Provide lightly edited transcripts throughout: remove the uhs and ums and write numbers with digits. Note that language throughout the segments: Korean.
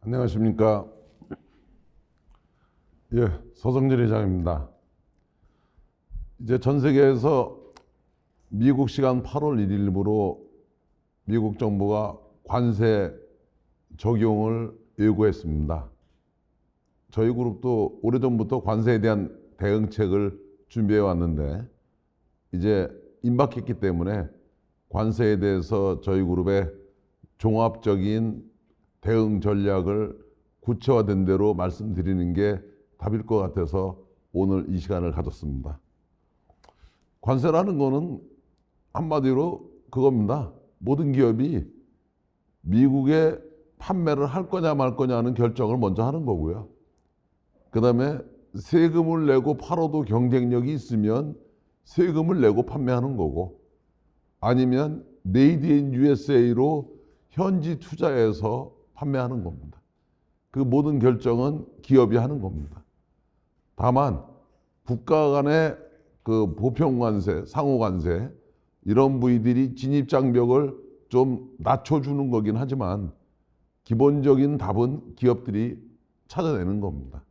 안녕하십니까. 서성진 회장입니다. 이제 전 세계에서 미국 시간 8월 1일부로 미국 정부가 관세 적용을 예고했습니다. 저희 그룹도 오래전부터 관세에 대한 대응책을 준비해 왔는데 이제 임박했기 때문에 관세에 대해서 저희 그룹의 종합적인 대응 전략을 구체화된 대로 말씀드리는 게 답일 것 같아서 오늘 이 시간을 가졌습니다. 관세라는 거는 한마디로 그겁니다. 모든 기업이 미국에 판매를 할 거냐 말 거냐 하는 결정을 먼저 하는 거고요. 그 다음에 세금을 내고 팔아도 경쟁력이 있으면 세금을 내고 판매하는 거고, 아니면 메이드 인 USA로 현지 투자해서 판매하는 겁니다. 그 모든 결정은 기업이 하는 겁니다. 다만 국가 간의 그 보편관세, 상호관세 이런 부위들이 진입장벽을 좀 낮춰주는 거긴 하지만 기본적인 답은 기업들이 찾아내는 겁니다.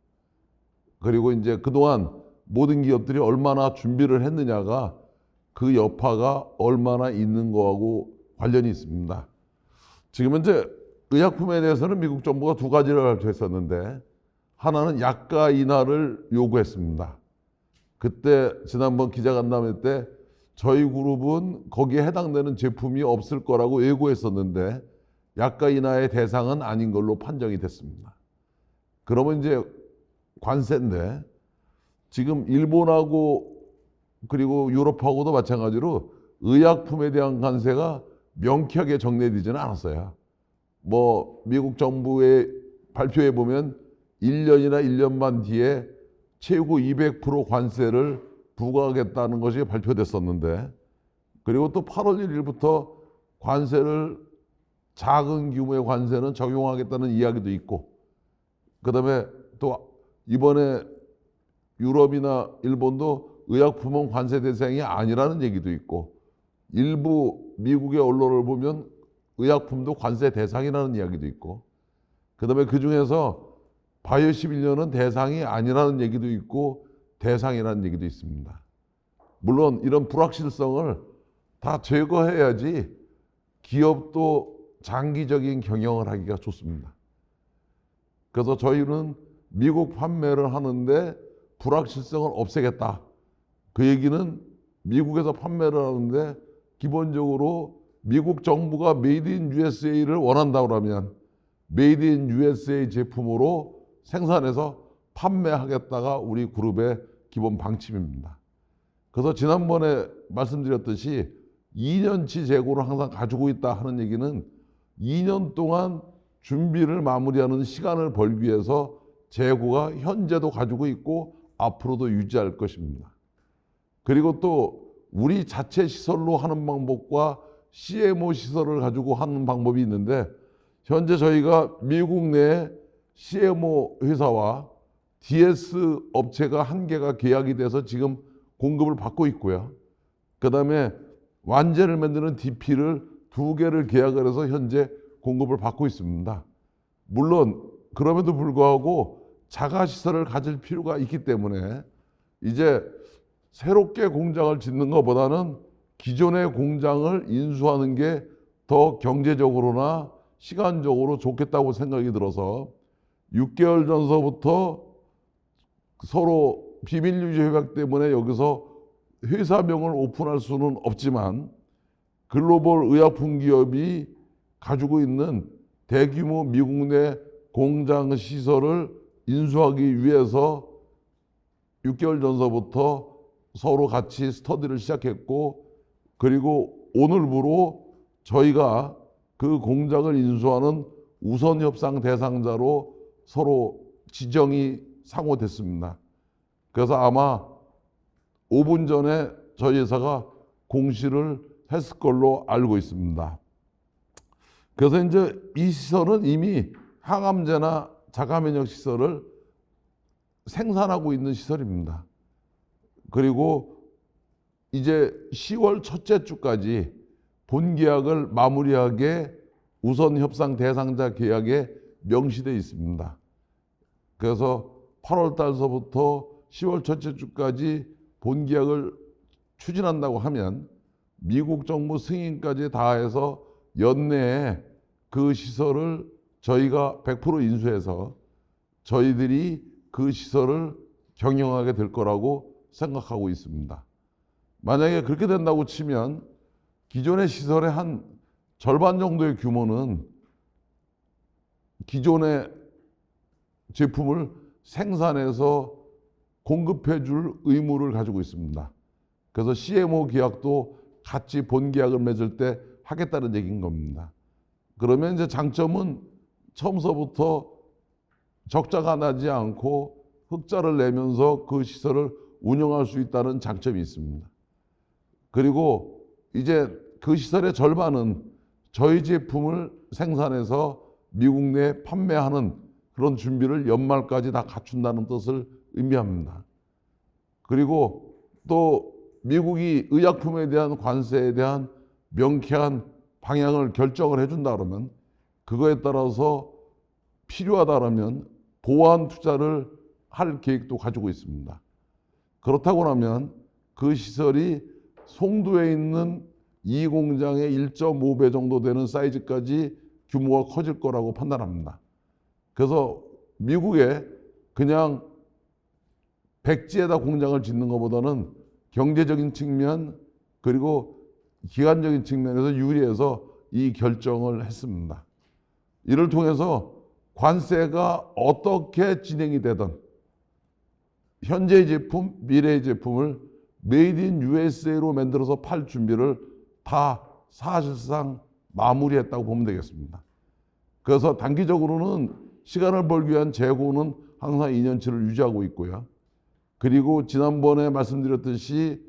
그리고 이제 그동안 모든 기업들이 얼마나 준비를 했느냐가 그 여파가 얼마나 있는 거하고 관련이 있습니다. 지금 현재 의약품에 대해서는 미국 정부가 두 가지를 발표했었는데, 하나는 약가 인하를 요구했습니다. 그때 지난번 기자간담회 때 저희 그룹은 거기에 해당되는 제품이 없을 거라고 예고했었는데 약가 인하의 대상은 아닌 걸로 판정이 됐습니다. 그러면 이제 관세인데, 지금 일본하고 그리고 유럽하고도 마찬가지로 의약품에 대한 관세가 명쾌하게 정리되지는 않았어요. 미국 정부의 발표에 보면 1년이나 1년 반 뒤에 최고 200% 관세를 부과하겠다는 것이 발표됐었는데, 그리고 또 8월 1일부터 관세를, 작은 규모의 관세는 적용하겠다는 이야기도 있고, 그 다음에 또 이번에 유럽이나 일본도 의약품은 관세 대상이 아니라는 얘기도 있고, 일부 미국의 언론을 보면 의약품도 관세 대상이라는 이야기도 있고, 그 다음에 그 중에서 바이오 11년은 대상이 아니라는 얘기도 있고 대상이라는 얘기도 있습니다. 물론 이런 불확실성을 다 제거해야지 기업도 장기적인 경영을 하기가 좋습니다. 그래서 저희는 미국 판매를 하는데 불확실성을 없애겠다. 그 얘기는 미국에서 판매를 하는데 기본적으로 미국 정부가 메이드 인 USA를 원한다고 그러면 메이드 인 USA 제품으로 생산해서 판매하겠다가 우리 그룹의 기본 방침입니다. 그래서 지난번에 말씀드렸듯이 2년치 재고를 항상 가지고 있다 하는 얘기는 2년 동안 준비를 마무리하는 시간을 벌기 위해서 재고가 현재도 가지고 있고 앞으로도 유지할 것입니다. 그리고 또 우리 자체 시설로 하는 방법과 CMO 시설을 가지고 하는 방법이 있는데, 현재 저희가 미국 내 CMO 회사와 DS 업체가 한 개가 계약이 돼서 지금 공급을 받고 있고요. 그 다음에 완제를 만드는 DP를 두 개를 계약을 해서 현재 공급을 받고 있습니다. 물론 그럼에도 불구하고 자가시설을 가질 필요가 있기 때문에 이제 새롭게 공장을 짓는 것보다는 기존의 공장을 인수하는 게 더 경제적으로나 시간적으로 좋겠다고 생각이 들어서 6개월 전서부터 서로 비밀유지 협약 때문에 여기서 회사명을 오픈할 수는 없지만 글로벌 의약품 기업이 가지고 있는 대규모 미국 내 공장 시설을 인수하기 위해서 6개월 전서부터 서로 같이 스터디를 시작했고, 그리고 오늘부로 저희가 그 공장을 인수하는 우선 협상 대상자로 서로 지정이 상호됐습니다. 그래서 아마 5분 전에 저희 회사가 공시를 했을 걸로 알고 있습니다. 그래서 이제 이 시설은 이미 항암제나 자가면역 시설을 생산하고 있는 시설입니다. 그리고 이제 10월 첫째 주까지 본 계약을 마무리하게 우선 협상 대상자 계약에 명시되어 있습니다. 그래서 8월 달서부터 10월 첫째 주까지 본계약을 추진한다고 하면 미국 정부 승인까지 다 해서 연내에 그 시설을 저희가 100% 인수해서 저희들이 그 시설을 경영하게 될 거라고 생각하고 있습니다. 만약에 그렇게 된다고 치면 기존의 시설의 한 절반 정도의 규모는 기존의 제품을 생산해서 공급해 줄 의무를 가지고 있습니다. 그래서 CMO 계약도 같이 본 계약을 맺을 때 하겠다는 얘기인 겁니다. 그러면 이제 장점은 처음서부터 적자가 나지 않고 흑자를 내면서 그 시설을 운영할 수 있다는 장점이 있습니다. 그리고 이제 그 시설의 절반은 저희 제품을 생산해서 미국 내에 판매하는 그런 준비를 연말까지 다 갖춘다는 뜻을 의미합니다. 그리고 또 미국이 의약품에 대한 관세에 대한 명쾌한 방향을 결정을 해준다 그러면 그거에 따라서 필요하다 그러면 보완 투자를 할 계획도 가지고 있습니다. 그렇다고 하면 그 시설이 송도에 있는 이 공장의 1.5배 정도 되는 사이즈까지 규모가 커질 거라고 판단합니다. 그래서 미국에 그냥 백지에다 공장을 짓는 것보다는 경제적인 측면 그리고 기간적인 측면에서 유리해서 이 결정을 했습니다. 이를 통해서 관세가 어떻게 진행이 되든 현재의 제품, 미래의 제품을 메이드 인 USA로 만들어서 팔 준비를 다 사실상 마무리했다고 보면 되겠습니다. 그래서 단기적으로는 시간을 벌기 위한 재고는 항상 2년치를 유지하고 있고요. 그리고 지난번에 말씀드렸듯이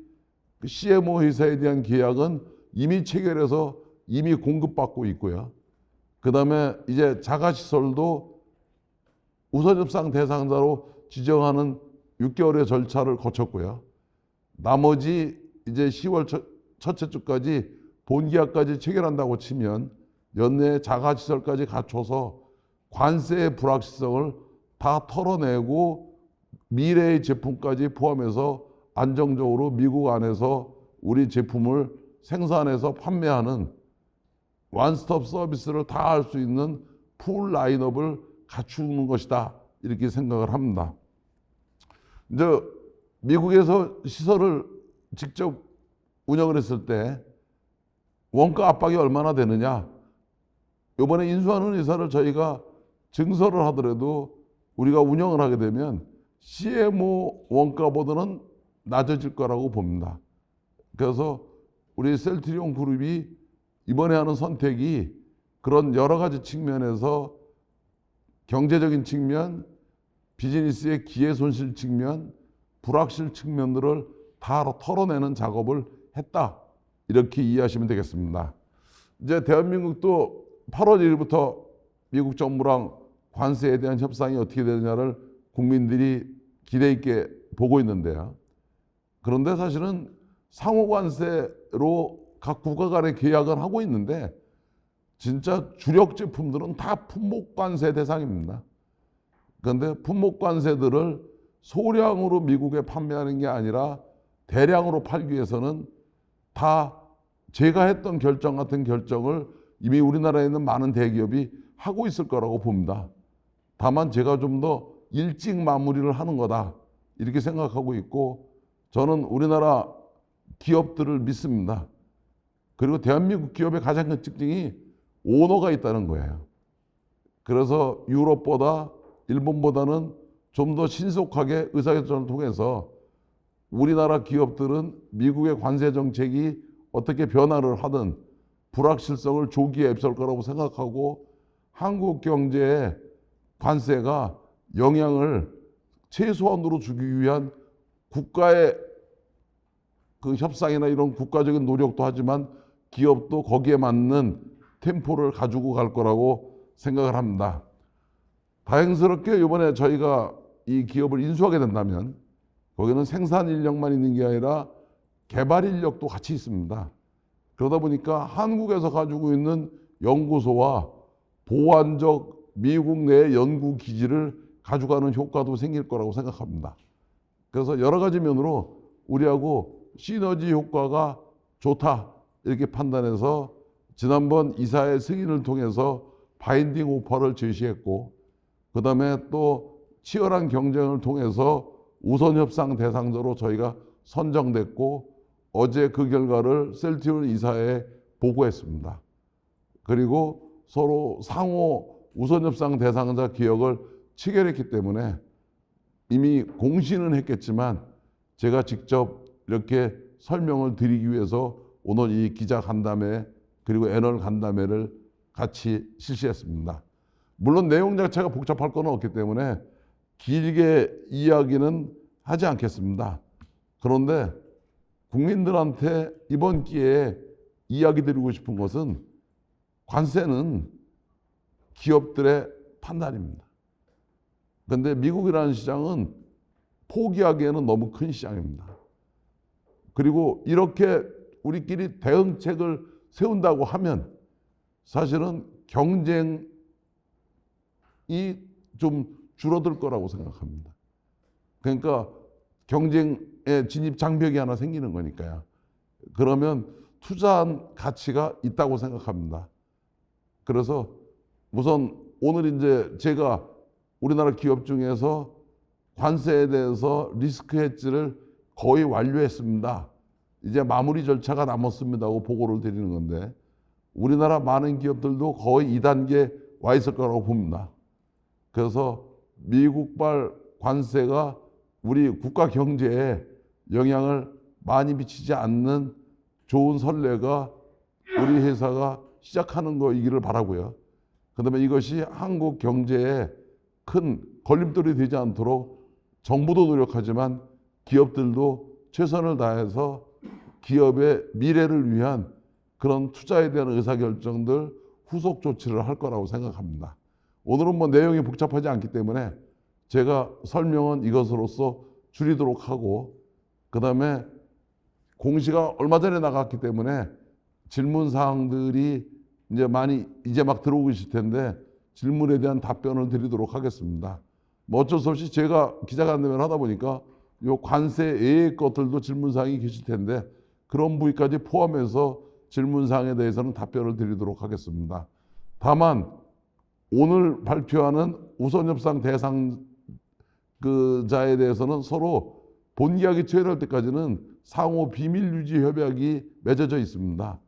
CMO 회사에 대한 계약은 이미 체결해서 이미 공급받고 있고요. 그 다음에 이제 자가시설도 우선협상 대상자로 지정하는 6개월의 절차를 거쳤고요. 나머지 이제 10월 첫째 주까지 본계약까지 체결한다고 치면 연내 자가시설까지 갖춰서 관세의 불확실성을 다 털어내고 미래의 제품까지 포함해서 안정적으로 미국 안에서 우리 제품을 생산해서 판매하는 원스톱 서비스를 다 할 수 있는 풀 라인업을 갖추는 것이다 이렇게 생각을 합니다. 이제 미국에서 시설을 직접 운영을 했을 때 원가 압박이 얼마나 되느냐. 이번에 인수하는 회사를 저희가 증설을 하더라도 우리가 운영을 하게 되면 CMO 원가보다는 낮아질 거라고 봅니다. 그래서 우리 셀트리온 그룹이 이번에 하는 선택이 그런 여러 가지 측면에서 경제적인 측면, 비즈니스의 기회 손실 측면, 불확실 측면들을 다 털어내는 작업을 했다. 이렇게 이해하시면 되겠습니다. 이제 대한민국도 8월 1일부터 미국 정부랑 관세에 대한 협상이 어떻게 되느냐를 국민들이 기대 있게 보고 있는데요. 그런데 사실은 상호 관세로 각 국가 간의 계약을 하고 있는데 진짜 주력 제품들은 다 품목 관세 대상입니다. 그런데 품목 관세들을 소량으로 미국에 판매하는 게 아니라 대량으로 팔기 위해서는 다 제가 했던 결정 같은 결정을 이미 우리나라에 있는 많은 대기업이 하고 있을 거라고 봅니다. 다만 제가 좀 더 일찍 마무리를 하는 거다 이렇게 생각하고 있고 저는 우리나라 기업들을 믿습니다. 그리고 대한민국 기업의 가장 큰 특징이 오너가 있다는 거예요. 그래서 유럽보다 일본보다는 좀 더 신속하게 의사결정을 통해서 우리나라 기업들은 미국의 관세 정책이 어떻게 변화를 하든 불확실성을 조기에 앱설 거라고 생각하고 한국 경제에 관세가 영향을 최소한으로 주기 위한 국가의 그 협상이나 이런 국가적인 노력도 하지만 기업도 거기에 맞는 템포를 가지고 갈 거라고 생각을 합니다. 다행스럽게 이번에 저희가 이 기업을 인수하게 된다면 거기는 생산 인력만 있는 게 아니라 개발 인력도 같이 있습니다. 그러다 보니까 한국에서 가지고 있는 연구소와 보완적 미국 내 연구 기지를 가져가는 효과도 생길 거라고 생각합니다. 그래서 여러 가지 면으로 우리하고 시너지 효과가 좋다 이렇게 판단해서 지난번 이사의 승인을 통해서 바인딩 오퍼를 제시했고, 그 다음에 또 치열한 경쟁을 통해서 우선 협상 대상자로 저희가 선정됐고, 어제 그 결과를 셀티올 이사에 보고했습니다. 그리고 서로 상호 우선 협상 대상자 기억을 체결했기 때문에 이미 공시는 했겠지만 제가 직접 이렇게 설명을 드리기 위해서 오늘 이 기자 간담회 그리고 애널 간담회를 같이 실시했습니다. 물론 내용 자체가 복잡할 건 없기 때문에 길게 이야기는 하지 않겠습니다. 그런데 국민들한테 이번 기회에 이야기 드리고 싶은 것은 관세는 기업들의 판단입니다. 그런데 미국이라는 시장은 포기하기에는 너무 큰 시장입니다. 그리고 이렇게 우리끼리 대응책을 세운다고 하면 사실은 경쟁이 좀 줄어들 거라고 생각합니다. 그러니까 경쟁의 진입 장벽이 하나 생기는 거니까요. 그러면 투자한 가치가 있다고 생각합니다. 그래서 우선 오늘 이제 제가 우리나라 기업 중에서 관세에 대해서 리스크 헤지를 거의 완료했습니다. 이제 마무리 절차가 남았습니다 하고 보고를 드리는 건데, 우리나라 많은 기업들도 거의 2단계 와 있을 거라고 봅니다. 그래서 미국발 관세가 우리 국가 경제에 영향을 많이 미치지 않는 좋은 선례가 우리 회사가 시작하는 거이기를 바라고요. 그다음에 이것이 한국 경제에 큰 걸림돌이 되지 않도록 정부도 노력하지만 기업들도 최선을 다해서 기업의 미래를 위한 그런 투자에 대한 의사결정들 후속 조치를 할 거라고 생각합니다. 오늘은 뭐 내용이 복잡하지 않기 때문에 제가 설명은 이것으로서 줄이도록 하고, 그 다음에 공시가 얼마 전에 나갔기 때문에 질문 사항들이 이제 막 들어오고 있을 텐데 질문에 대한 답변을 드리도록 하겠습니다. 뭐 어쩔 수 없이 제가 기자간담회를 하다 보니까 요 관세 외의 것들도 질문 사항이 계실 텐데 그런 부위까지 포함해서 질문 사항에 대해서는 답변을 드리도록 하겠습니다. 다만 오늘 발표하는 우선 협상 대상자에 대해서는 서로 본계약이 체결할 때까지는 상호 비밀 유지 협약이 맺어져 있습니다.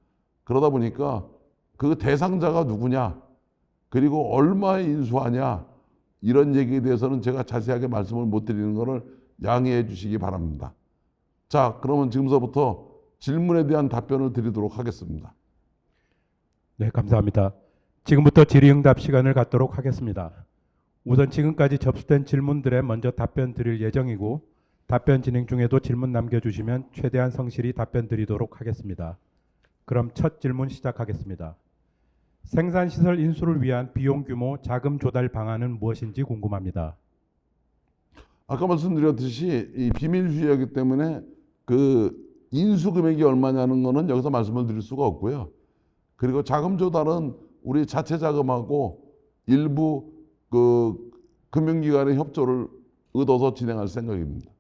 그러다 보니까 그 대상자가 누구냐, 그리고 얼마에 인수하냐, 이런 얘기에 대해서는 제가 자세하게 말씀을 못 드리는 것을 양해해 주시기 바랍니다. 자, 그러면 지금서부터 질문에 대한 답변을 드리도록 하겠습니다. 네, 감사합니다. 지금부터 질의응답 시간을 갖도록 하겠습니다. 우선 지금까지 접수된 질문들에 먼저 답변 드릴 예정이고, 답변 진행 중에도 질문 남겨주시면 최대한 성실히 답변 드리도록 하겠습니다. 그럼 첫 질문 시작하겠습니다. 생산시설 인수를 위한 비용 규모 자금 조달 방안은 무엇인지 궁금합니다. 아까 말씀드렸듯이 이 비밀 유지이기 때문에 그 인수 금액이 얼마냐는 거는 여기서 말씀을 드릴 수가 없고요. 그리고 자금 조달은 우리 자체 자금하고 일부 그 금융기관의 협조를 얻어서 진행할 생각입니다.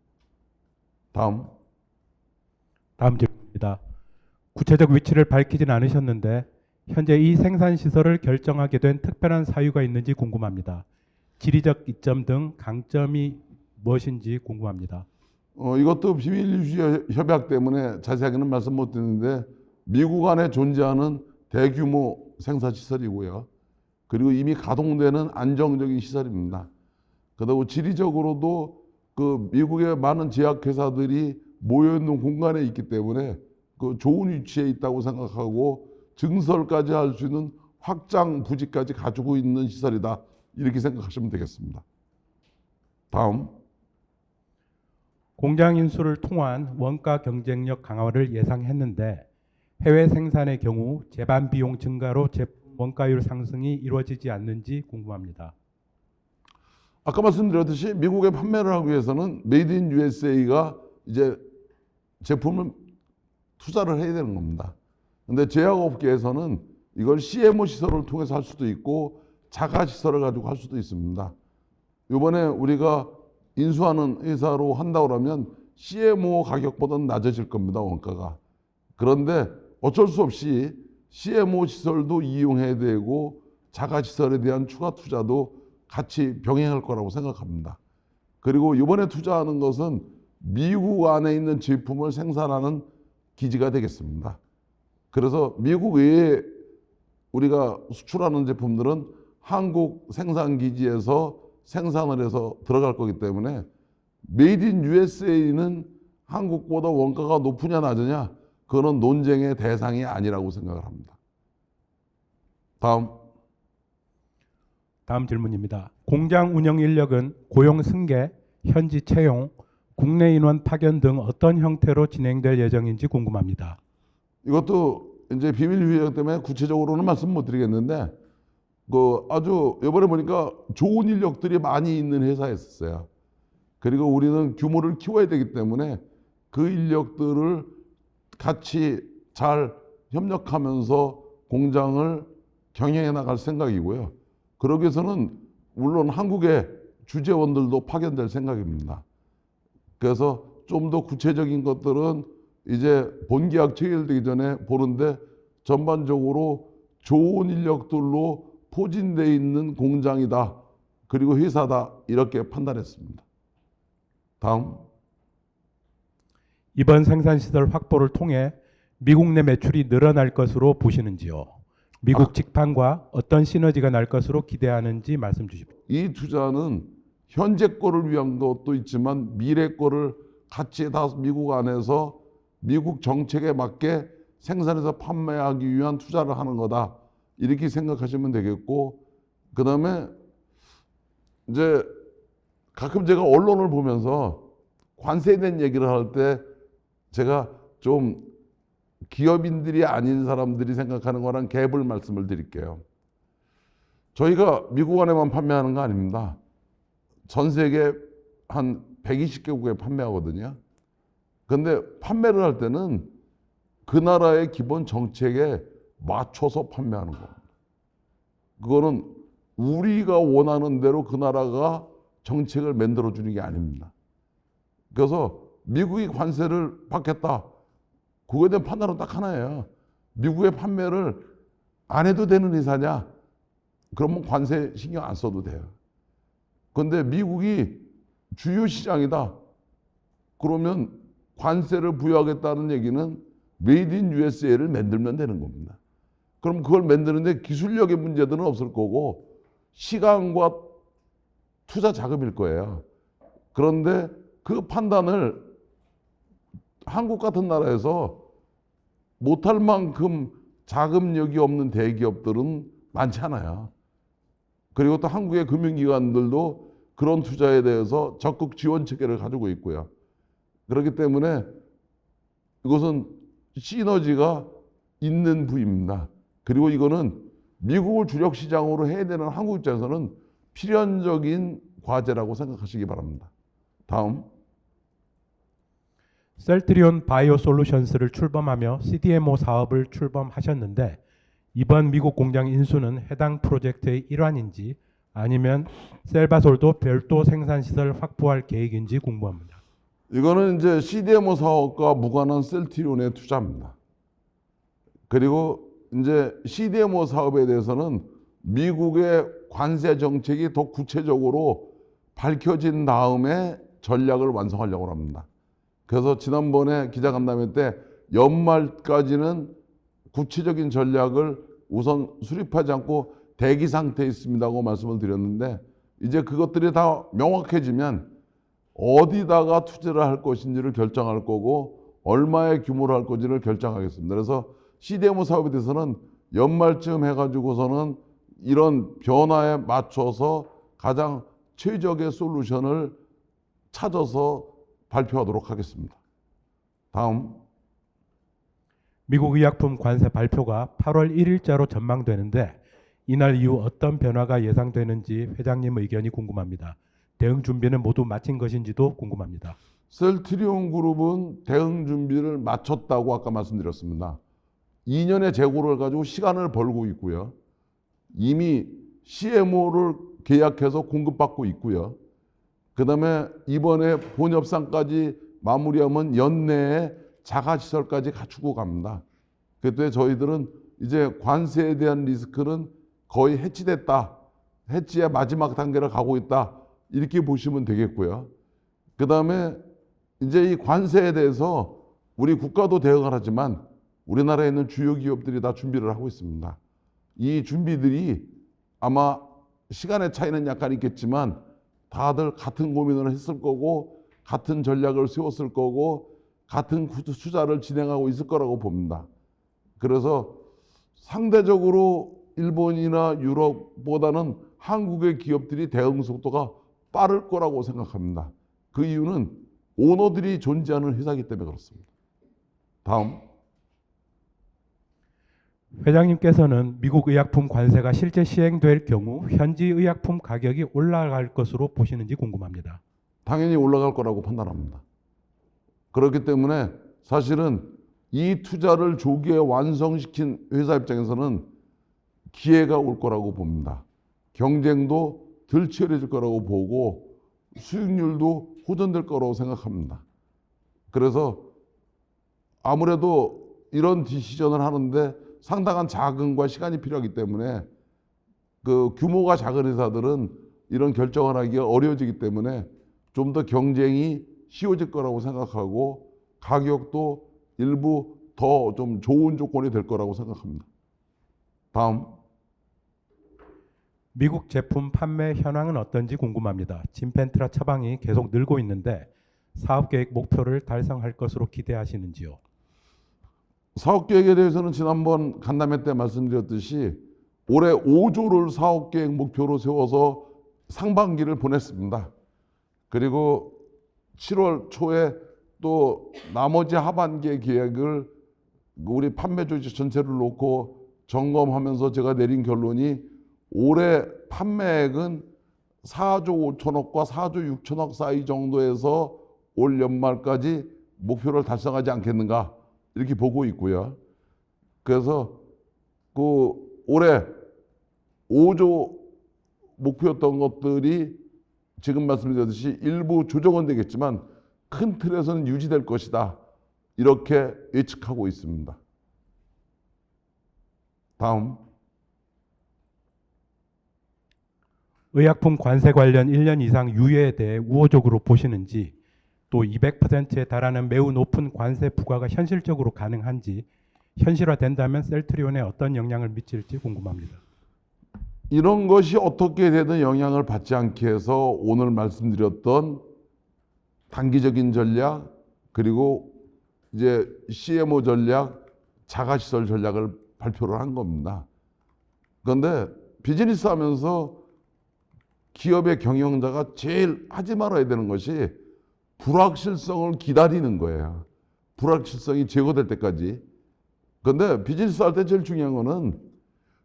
다음 질문입니다. 구체적 위치를 밝히진 않으셨는데 현재 이 생산시설을 결정하게 된 특별한 사유가 있는지 궁금합니다. 지리적 이점 등 강점이 무엇인지 궁금합니다. 이것도 비밀 유지 협약 때문에 자세하게는 말씀 못 드리는데 미국 안에 존재하는 대규모 생산시설이고요. 그리고 이미 가동되는 안정적인 시설입니다. 그리고 지리적으로도 그 미국의 많은 제약회사들이 모여있는 공간에 있기 때문에 그 좋은 위치에 있다고 생각하고 증설까지 할 수 있는 확장 부지까지 가지고 있는 시설이다, 이렇게 생각하시면 되겠습니다. 다음. 공장 인수를 통한 원가 경쟁력 강화를 예상했는데 해외 생산의 경우 제반 비용 증가로 제품 원가율 상승이 이루어지지 않는지 궁금합니다. 아까 말씀드렸듯이 미국에 판매를 하기 위해서는 메이드 인 USA가 이제 제품을 투자를 해야 되는 겁니다. 근데 제약업계에서는 이걸 CMO 시설을 통해서 할 수도 있고 자가 시설을 가지고 할 수도 있습니다. 이번에 우리가 인수하는 회사로 한다고 그러면 CMO 가격보다는 낮아질 겁니다, 원가가. 그런데 어쩔 수 없이 CMO 시설도 이용해야 되고 자가 시설에 대한 추가 투자도 같이 병행할 거라고 생각합니다. 그리고 이번에 투자하는 것은 미국 안에 있는 제품을 생산하는 기지가 되겠습니다. 그래서 미국 외에 우리가 수출하는 제품들은 한국 생산 기지에서 생산을 해서 들어갈 거기 때문에 메이드 인 USA는 한국보다 원가가 높으냐 낮으냐 그거는 논쟁의 대상이 아니라고 생각을 합니다. 다음 질문입니다. 공장 운영 인력은 고용 승계, 현지 채용, 국내 인원 파견 등 어떤 형태로 진행될 예정인지 궁금합니다. 이것도 이제 비밀 유예 때문에 구체적으로는 말씀 못 드리겠는데 아주 이번에 보니까 좋은 인력들이 많이 있는 회사였어요. 그리고 우리는 규모를 키워야 되기 때문에 그 인력들을 같이 잘 협력하면서 공장을 경영해 나갈 생각이고요. 그러기 위해서는 물론 한국의 주재원들도 파견될 생각입니다. 그래서 좀 더 구체적인 것들은 이제 본계약 체결되기 전에 보는데 전반적으로 좋은 인력들로 포진되어 있는 공장이다. 그리고 회사다. 이렇게 판단했습니다. 다음. 이번 생산시설 확보를 통해 미국 내 매출이 늘어날 것으로 보시는지요? 미국 직판과 어떤 시너지가 날 것으로 기대하는지 말씀 주십시오. 이 투자는 현재 거를 위한 것도 있지만 미래 거를 같이 다 미국 안에서 미국 정책에 맞게 생산해서 판매하기 위한 투자를 하는 거다. 이렇게 생각하시면 되겠고, 그 다음에 이제 가끔 제가 언론을 보면서 관세에 대한 얘기를 할 때 제가 좀 기업인들이 아닌 사람들이 생각하는 거랑 갭을 말씀을 드릴게요. 저희가 미국 안에만 판매하는 거 아닙니다. 전 세계 한 120개국에 판매하거든요. 근데 판매를 할 때는 그 나라의 기본 정책에 맞춰서 판매하는 겁니다. 그거는 우리가 원하는 대로 그 나라가 정책을 만들어 주는 게 아닙니다. 그래서 미국이 관세를 받겠다. 그거에 대한 판단은 딱 하나예요. 미국의 판매를 안 해도 되는 회사냐? 그러면 관세 신경 안 써도 돼요. 그런데 미국이 주요 시장이다. 그러면 관세를 부여하겠다는 얘기는 메이드 인 USA를 만들면 되는 겁니다. 그럼 그걸 만드는데 기술력의 문제들은 없을 거고 시간과 투자 자금일 거예요. 그런데 그 판단을 한국 같은 나라에서 못할 만큼 자금력이 없는 대기업들은 많지 않아요. 그리고 또 한국의 금융기관들도 그런 투자에 대해서 적극 지원 체계를 가지고 있고요. 그렇기 때문에 이것은 시너지가 있는 부입니다. 그리고 이거는 미국을 주력 시장으로 해야 되는 한국 입장에서는 필연적인 과제라고 생각하시기 바랍니다. 다음. 셀트리온 바이오 솔루션스를 출범하며 CDMO 사업을 출범하셨는데 이번 미국 공장 인수는 해당 프로젝트의 일환인지 아니면 셀바솔도 별도 생산시설 확보할 계획인지 궁금합니다. 이거는 이제 CDMO 사업과 무관한 셀트리온의 투자입니다. 그리고 이제 CDMO 사업에 대해서는 미국의 관세 정책이 더 구체적으로 밝혀진 다음에 전략을 완성하려고 합니다. 그래서 지난번에 기자간담회 때 연말까지는 구체적인 전략을 우선 수립하지 않고 대기 상태에 있습니다고 말씀을 드렸는데 이제 그것들이 다 명확해지면 어디다가 투자를 할 것인지를 결정할 거고 얼마의 규모로 할 건지를 결정하겠습니다. 그래서 CDMO 사업에 대해서는 연말쯤 해가지고서는 이런 변화에 맞춰서 가장 최적의 솔루션을 찾아서 발표하도록 하겠습니다. 다음. 미국 의약품 관세 발표가 8월 1일자로 전망되는데 이날 이후 어떤 변화가 예상되는지 회장님 의견이 궁금합니다. 대응 준비는 모두 마친 것인지도 궁금합니다. 셀트리온 그룹은 대응 준비를 마쳤다고 아까 말씀드렸습니다. 2년의 재고를 가지고 시간을 벌고 있고요. 이미 CMO를 계약해서 공급받고 있고요. 그다음에 이번에 본협상까지 마무리하면 연내에 자가시설까지 갖추고 갑니다. 그때 저희들은 이제 관세에 대한 리스크는 거의 해치됐다. 해치의 마지막 단계를 가고 있다. 이렇게 보시면 되겠고요. 그다음에 이제 이 관세에 대해서 우리 국가도 대응을 하지만 우리나라에 있는 주요 기업들이 다 준비를 하고 있습니다. 이 준비들이 아마 시간의 차이는 약간 있겠지만 다들 같은 고민을 했을 거고 같은 전략을 세웠을 거고 같은 투자를 진행하고 있을 거라고 봅니다. 그래서 상대적으로 일본이나 유럽보다는 한국의 기업들이 대응 속도가 빠를 거라고 생각합니다. 그 이유는 오너들이 존재하는 회사이기 때문에 그렇습니다. 다음. 회장님께서는 미국 의약품 관세가 실제 시행될 경우 현지 의약품 가격이 올라갈 것으로 보시는지 궁금합니다. 당연히 올라갈 거라고 판단합니다. 그렇기 때문에 사실은 이 투자를 조기에 완성시킨 회사 입장에서는 기회가 올 거라고 봅니다. 경쟁도 덜 치열해질 거라고 보고 수익률도 호전될 거라고 생각합니다. 그래서 아무래도 이런 디시전을 하는데 상당한 자금과 시간이 필요하기 때문에 그 규모가 작은 회사들은 이런 결정을 하기가 어려워지기 때문에 좀 더 경쟁이 쉬워질 거라고 생각하고 가격도 일부 더 좀 좋은 조건이 될 거라고 생각합니다. 다음. 미국 제품 판매 현황은 어떤지 궁금합니다. 진펜트라 처방이 계속 늘고 있는데 사업계획 목표를 달성할 것으로 기대하시는지요? 사업계획에 대해서는 지난번 간담회 때 말씀드렸듯이 올해 5조를 사업계획 목표로 세워서 상반기를 보냈습니다. 그리고 7월 초에 또 나머지 하반기의 계획을 우리 판매 조직 전체를 놓고 점검하면서 제가 내린 결론이 올해 판매액은 4조 5천억과 4조 6천억 사이 정도에서 올 연말까지 목표를 달성하지 않겠는가 이렇게 보고 있고요. 그래서 그 올해 5조 목표였던 것들이 지금 말씀드렸듯이 일부 조정은 되겠지만 큰 틀에서는 유지될 것이다. 이렇게 예측하고 있습니다. 다음. 의약품 관세 관련 1년 이상 유예에 대해 우호적으로 보시는지 또 200%에 달하는 매우 높은 관세 부과가 현실적으로 가능한지 현실화된다면 셀트리온에 어떤 영향을 미칠지 궁금합니다. 이런 것이 어떻게 되든 영향을 받지 않게 해서 오늘 말씀드렸던 단기적인 전략 그리고 이제 CMO 전략, 자가시설 전략을 발표를 한 겁니다. 그런데 비즈니스 하면서 기업의 경영자가 제일 하지 말아야 되는 것이 불확실성을 기다리는 거예요. 불확실성이 제거될 때까지. 그런데 비즈니스 할 때 제일 중요한 거는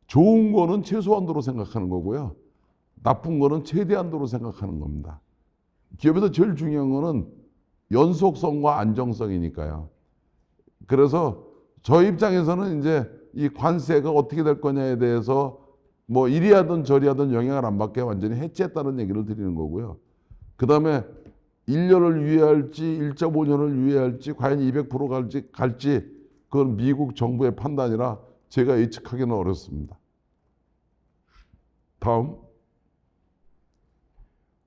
좋은 거는 최소한도로 생각하는 거고요. 나쁜 거는 최대한도로 생각하는 겁니다. 기업에서 제일 중요한 거는 연속성과 안정성이니까요. 그래서 저희 입장에서는 이제 이 관세가 어떻게 될 거냐에 대해서 뭐 이리 하든 저리 하든 영향을 안 받게 완전히 해치했다는 얘기를 드리는 거고요. 그 다음에 1년을 유예할지 1.5년을 유예할지 과연 200% 갈지 그건 미국 정부의 판단이라 제가 예측하기는 어렵습니다. 다음.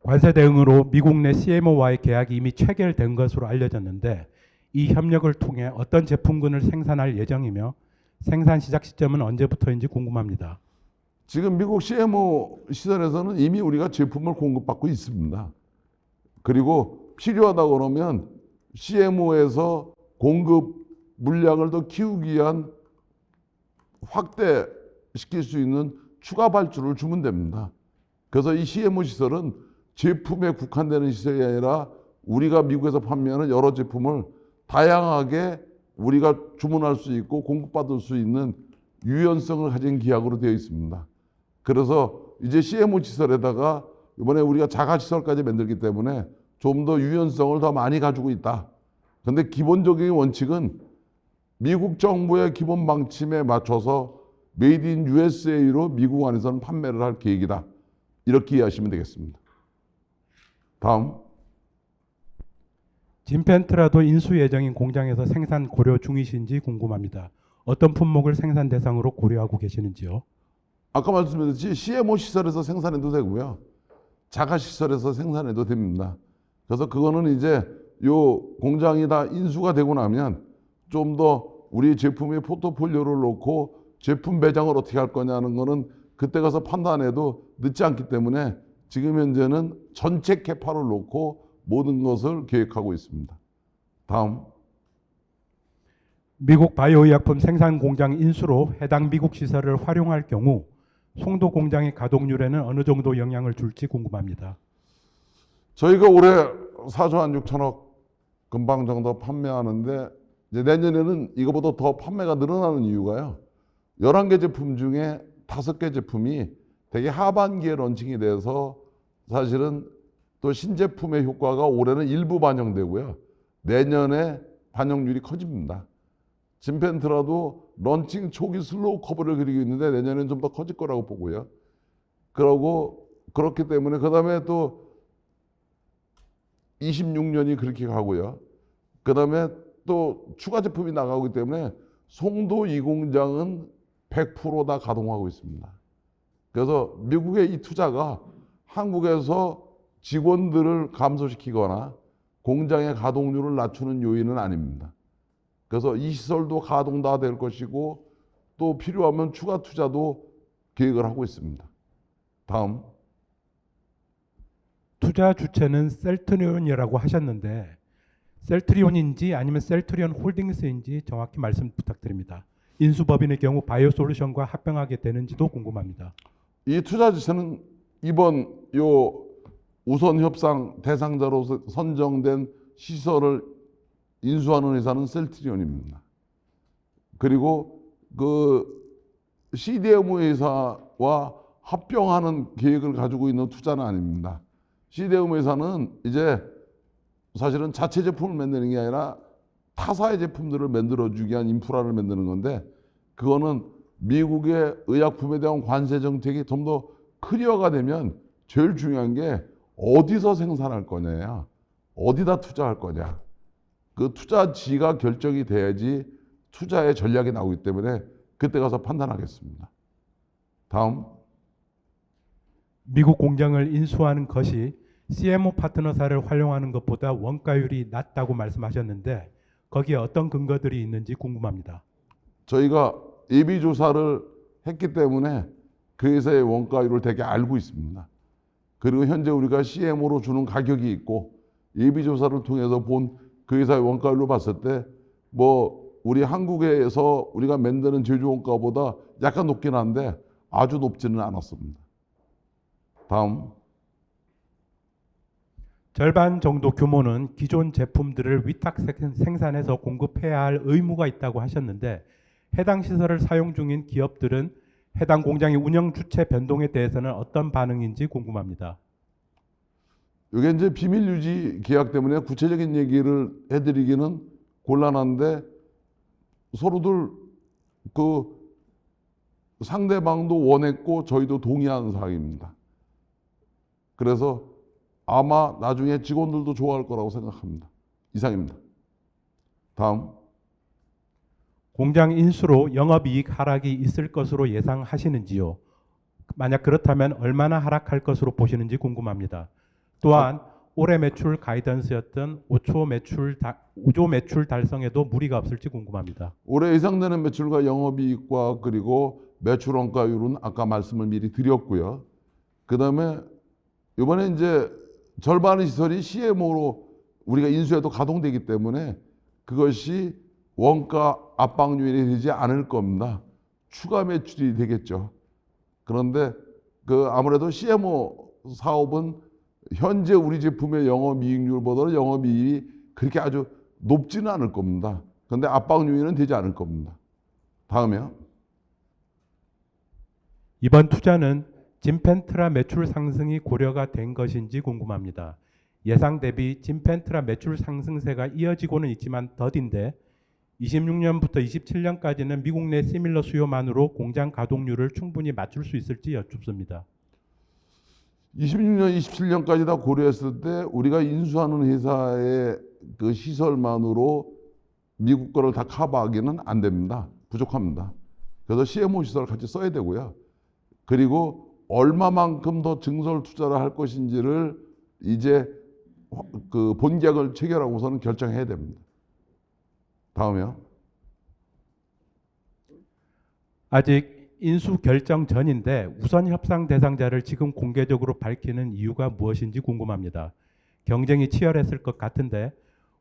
관세 대응으로 미국 내 CMO와의 계약이 이미 체결된 것으로 알려졌는데 이 협력을 통해 어떤 제품군을 생산할 예정이며 생산 시작 시점은 언제부터인지 궁금합니다. 지금 미국 CMO 시설에서는 이미 우리가 제품을 공급받고 있습니다. 그리고 필요하다 그러면 CMO에서 공급 물량을 더 키우기 위한 확대시킬 수 있는 추가 발주를 주면 됩니다. 그래서 이 CMO 시설은 제품에 국한되는 시설이 아니라 우리가 미국에서 판매하는 여러 제품을 다양하게 우리가 주문할 수 있고 공급받을 수 있는 유연성을 가진 기약으로 되어 있습니다. 그래서 이제 CMO 시설에다가 이번에 우리가 자가시설까지 만들기 때문에 좀 더 유연성을 더 많이 가지고 있다. 그런데 기본적인 원칙은 미국 정부의 기본 방침에 맞춰서 메이드 인 USA로 미국 안에서는 판매를 할 계획이다. 이렇게 이해하시면 되겠습니다. 다음. 진펜트라도 인수 예정인 공장에서 생산 고려 중이신지 궁금합니다. 어떤 품목을 생산 대상으로 고려하고 계시는지요? 아까 말씀드렸듯이 CMO 시설에서 생산해도 되고요. 자가 시설에서 생산해도 됩니다. 그래서 그거는 이제 요 공장이 다 인수가 되고 나면 좀 더 우리 제품의 포트폴리오를 놓고 제품 배정을 어떻게 할 거냐는 거는 그때 가서 판단해도 늦지 않기 때문에 지금 현재는 전체 캐파를 놓고 모든 것을 계획하고 있습니다. 다음. 미국 바이오의약품 생산 공장 인수로 해당 미국 시설을 활용할 경우 송도 공장의 가동률에는 어느 정도 영향을 줄지 궁금합니다. 저희가 올해 4조 한 6천억 금방 정도 판매하는데 이제 내년에는 이거보다 더 판매가 늘어나는 이유가요. 11개 제품 중에 5개 제품이 되게 하반기에 런칭이 돼서 사실은 또 신제품의 효과가 올해는 일부 반영되고요. 내년에 반영률이 커집니다. 진펜트라도 런칭 초기 슬로우 커브를 그리고 있는데 내년에는 좀 더 커질 거라고 보고요. 그렇기 때문에 그다음에 또 26년이 그렇게 가고요. 그다음에 또 추가 제품이 나가기 때문에 송도 이 공장은 100% 다 가동하고 있습니다. 그래서 미국의 이 투자가 한국에서 직원들을 감소시키거나 공장의 가동률을 낮추는 요인은 아닙니다. 그래서 이 시설도 가동 다 될 것이고 또 필요하면 추가 투자도 계획을 하고 있습니다. 다음. 투자 주체는 셀트리온이라고 하셨는데 셀트리온인지 아니면 셀트리온 홀딩스인지 정확히 말씀 부탁드립니다. 인수법인의 경우 바이오솔루션과 합병하게 되는지도 궁금합니다. 이 투자 주체는 이번 요 우선 협상 대상자로 선정된 시설을 인수하는 회사는 셀트리온입니다. 그리고 그 CDMO 회사와 합병하는 계획을 가지고 있는 투자는 아닙니다. CDMO 회사는 이제 사실은 자체 제품을 만드는 게 아니라 타사의 제품들을 만들어주기 위한 인프라를 만드는 건데 그거는 미국의 의약품에 대한 관세 정책이 좀 더 클리어가 되면 제일 중요한 게 어디서 생산할 거냐, 어디다 투자할 거냐. 그 투자지가 결정이 돼야지 투자의 전략이 나오기 때문에 그때 가서 판단하겠습니다. 다음. 미국 공장을 인수하는 것이 CMO 파트너사를 활용하는 것보다 원가율이 낮다고 말씀하셨는데 거기에 어떤 근거들이 있는지 궁금합니다. 저희가 예비 조사를 했기 때문에 그 회사의 원가율을 되게 알고 있습니다. 그리고 현재 우리가 CMO로 주는 가격이 있고 예비 조사를 통해서 본 그 회사의 원가율로 봤을 때 뭐 우리 한국에서 우리가 만드는 제조 원가보다 약간 높긴 한데 아주 높지는 않았습니다. 다음. 절반 정도 규모는 기존 제품들을 위탁 생산해서 공급해야 할 의무가 있다고 하셨는데 해당 시설을 사용 중인 기업들은 해당 공장의 운영 주체 변동에 대해서는 어떤 반응인지 궁금합니다. 이게 이제 비밀 유지 계약 때문에 구체적인 얘기를 해드리기는 곤란한데 서로들 그 상대방도 원했고 저희도 동의한 사항입니다. 그래서 아마 나중에 직원들도 좋아할 거라고 생각합니다. 이상입니다. 다음. 공장 인수로 영업이익 하락이 있을 것으로 예상하시는지요? 만약 그렇다면 얼마나 하락할 것으로 보시는지 궁금합니다. 또한 올해 매출 가이던스였던 5조 매출 달성에도 무리가 없을지 궁금합니다. 올해 예상되는 매출과 영업이익과 그리고 매출 원가율은 아까 말씀을 미리 드렸고요. 그 다음에 이번에 이제 절반의 시설이 CMO로 우리가 인수해도 가동되기 때문에 그것이 원가 압박 요인이 되지 않을 겁니다. 추가 매출이 되겠죠. 그런데 그 아무래도 CMO 사업은 현재 우리 제품의 영업이익률보다는 영업이익이 그렇게 아주 높지는 않을 겁니다. 그런데 압박 요인은 되지 않을 겁니다. 다음이요. 이번 투자는 진펜트라 매출 상승이 고려가 된 것인지 궁금합니다. 예상 대비 진펜트라 매출 상승세가 이어지고는 있지만 더딘데 26년부터 27년까지는 미국 내 시밀러 수요만으로 공장 가동률을 충분히 맞출 수 있을지 여쭙습니다. 26년, 27년까지 다 고려했을 때 우리가 인수하는 회사의 그 시설만으로 미국 거를 다 커버하기는 안 됩니다. 부족합니다. 그래서 CMO 시설을 같이 써야 되고요. 그리고 얼마만큼 더 증설 투자를 할 것인지를 이제 그 본계약을 체결하고서는 결정해야 됩니다. 다음이요. 아직 인수 결정 전인데 우선 협상 대상자를 지금 공개적으로 밝히는 이유가 무엇인지 궁금합니다. 경쟁이 치열했을 것 같은데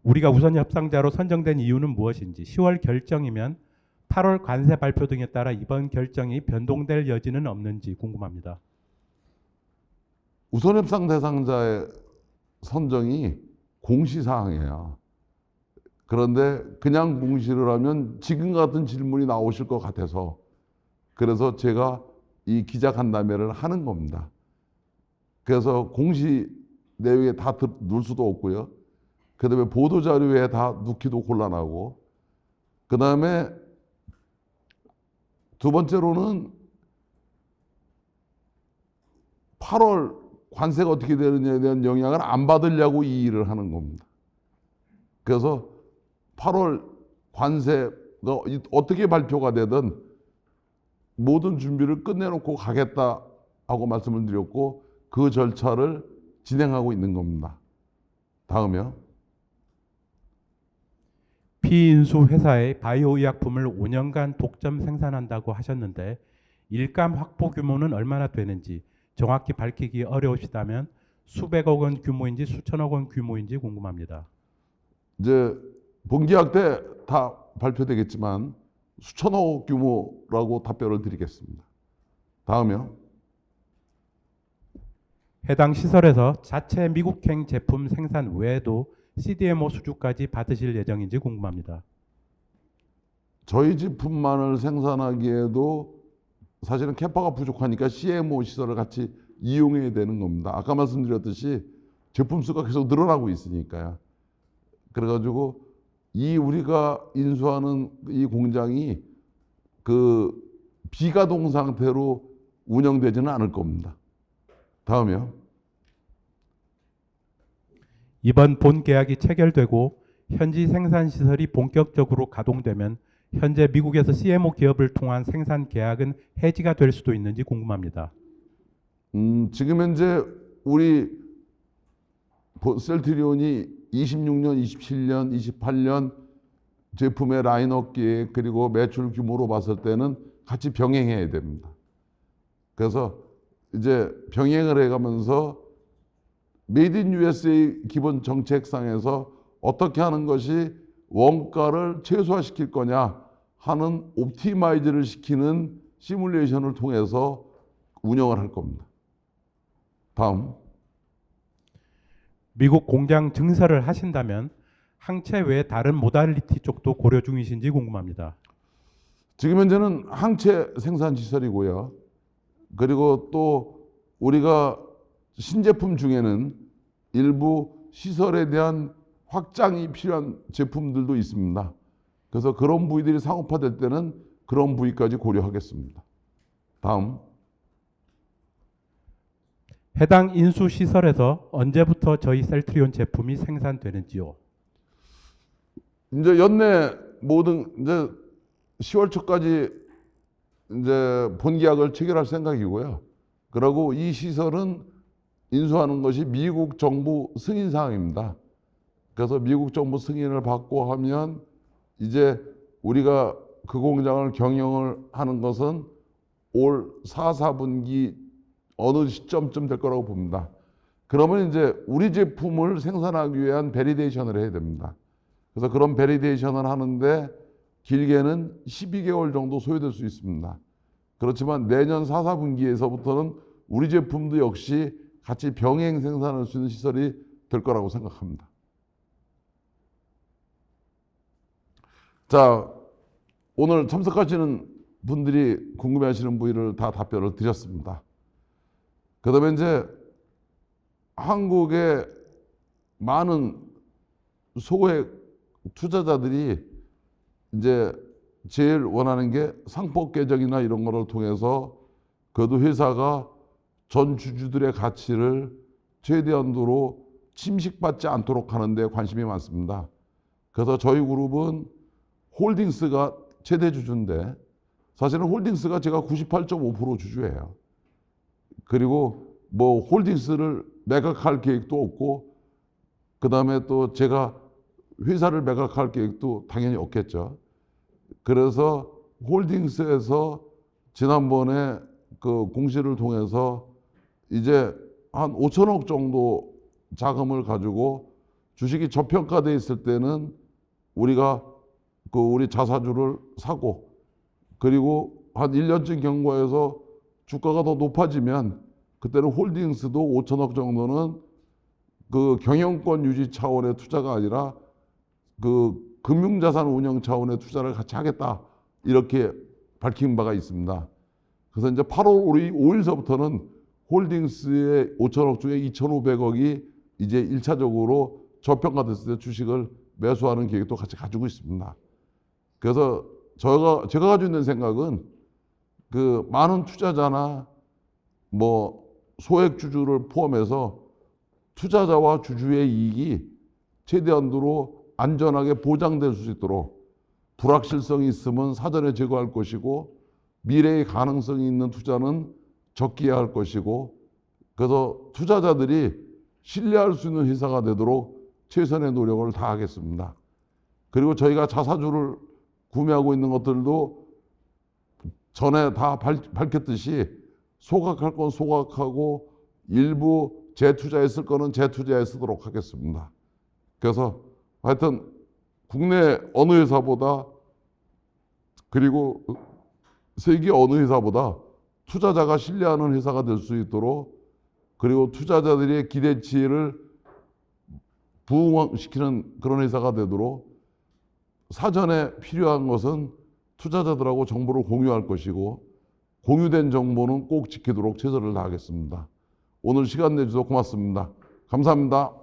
우리가 우선 협상자로 선정된 이유는 무엇인지, 10월 결정이면 8월 관세 발표 등에 따라 이번 결정이 변동될 여지는 없는지 궁금합니다. 우선 협상 대상자의 선정이 공시사항이에요. 그런데 그냥 공시를 하면 지금 같은 질문이 나오실 것 같아서 그래서 제가 이 기자간담회를 하는 겁니다. 그래서 공시 내용에 다 넣을 수도 없고요. 그 다음에 보도자료에 다 넣기도 곤란하고, 그 다음에 두 번째로는 8월 관세가 어떻게 되느냐에 대한 영향을 안 받으려고 이 일을 하는 겁니다. 그래서 8월 관세가 어떻게 발표가 되든 모든 준비를 끝내놓고 가겠다 하고 말씀을 드렸고 그 절차를 진행하고 있는 겁니다. 다음이요. 피인수 회사의 바이오 의약품을 5년간 독점 생산한다고 하셨는데 일감 확보 규모는 얼마나 되는지 정확히 밝히기 어려우시다면 수백억 원 규모인지 수천억 원 규모인지 궁금합니다. 이제 본계약 때 다 발표되겠지만 수천억 규모라고 답변을 드리겠습니다. 다음이요. 해당 시설에서 자체 미국행 제품 생산 외에도 CDMO 수주까지 받으실 예정인지 궁금합니다. 저희 제품만을 생산하기에도 사실은 캐파가 부족하니까 CMO 시설을 같이 이용해야 되는 겁니다. 아까 말씀드렸듯이 제품 수가 계속 늘어나고 있으니까요. 그래가지고 이 우리가 인수하는 이 공장이 그 비가동 상태로 운영되지는 않을 겁니다. 다음이요. 이번 본 계약이 체결되고 현지 생산 시설이 본격적으로 가동되면 현재 미국에서 CMO 기업을 통한 생산 계약은 해지가 될 수도 있는지 궁금합니다. 지금 현재 우리 셀트리온이 26년, 27년, 28년 제품의 라인업 계획 그리고 매출 규모로 봤을 때는 같이 병행해야 됩니다. 그래서 이제 병행을 해가면서 메이드 인 USA 기본 정책상에서 어떻게 하는 것이 원가를 최소화시킬 거냐 하는 옵티마이즈를 시키는 시뮬레이션을 통해서 운영을 할 겁니다. 다음. 미국 공장 증설을 하신다면 항체 외에 다른 모달리티 쪽도 고려 중이신지 궁금합니다. 지금 현재는 항체 생산 시설이고요. 그리고 또 우리가 신제품 중에는 일부 시설에 대한 확장이 필요한 제품들도 있습니다. 그래서 그런 부위들이 상업화될 때는 그런 부위까지 고려하겠습니다. 다음. 해당 인수 시설에서 언제부터 저희 셀트리온 제품이 생산되는지요? 이제 연내 모든 이제 10월 초까지 이제 본계약을 체결할 생각이고요. 그리고 이 시설은 인수하는 것이 미국 정부 승인 사항입니다. 그래서 미국 정부 승인을 받고 하면 이제 우리가 그 공장을 경영을 하는 것은 올 4, 4분기 어느 시점쯤 될 거라고 봅니다. 그러면 이제 우리 제품을 생산하기 위한 베리데이션을 해야 됩니다. 그래서 그런 베리데이션을 하는데 길게는 12개월 정도 소요될 수 있습니다. 그렇지만 내년 4, 4분기에서부터는 우리 제품도 역시 같이 병행 생산할 수 있는 시설이 될 거라고 생각합니다. 자, 오늘 참석하시는 분들이 궁금해하시는 부위를 다 답변을 드렸습니다. 그다음에 이제 한국의 많은 소액 투자자들이 이제 제일 원하는 게 상법 개정이나 이런 거를 통해서 그래도 회사가 전 주주들의 가치를 최대한도로 침식받지 않도록 하는 데 관심이 많습니다. 그래서 저희 그룹은 홀딩스가 최대 주주인데 사실은 홀딩스가 제가 98.5% 주주예요. 그리고 뭐 홀딩스를 매각할 계획도 없고 그다음에 또 제가 회사를 매각할 계획도 당연히 없겠죠. 그래서 홀딩스에서 지난번에 그 공시를 통해서 이제 한 5천억 정도 자금을 가지고 주식이 저평가돼 있을 때는 우리가 그 우리 자사주를 사고 그리고 한 1년쯤 경과해서 주가가 더 높아지면 그때는 홀딩스도 5천억 정도는 그 경영권 유지 차원의 투자가 아니라 그 금융자산 운영 차원의 투자를 같이 하겠다 이렇게 밝힌 바가 있습니다. 그래서 이제 8월 5일서부터는 홀딩스의 5천억 중에 2,500억이 이제 1차적으로 저평가됐을 때 주식을 매수하는 계획도 같이 가지고 있습니다. 그래서 제가 가지고 있는 생각은 그 많은 투자자나 뭐 소액 주주를 포함해서 투자자와 주주의 이익이 최대한도로 안전하게 보장될 수 있도록 불확실성이 있으면 사전에 제거할 것이고 미래의 가능성이 있는 투자는 적게 할 것이고 그래서 투자자들이 신뢰할 수 있는 회사가 되도록 최선의 노력을 다하겠습니다. 그리고 저희가 자사주를 구매하고 있는 것들도 전에 다 밝혔듯이 소각할 건 소각하고 일부 재투자했을 거는 재투자에 쓰도록 하겠습니다. 그래서 하여튼 국내 어느 회사보다 그리고 세계 어느 회사보다 투자자가 신뢰하는 회사가 될 수 있도록 그리고 투자자들의 기대치를 부응시키는 그런 회사가 되도록 사전에 필요한 것은 투자자들하고 정보를 공유할 것이고 공유된 정보는 꼭 지키도록 최선을 다하겠습니다. 오늘 시간 내주셔서 고맙습니다. 감사합니다.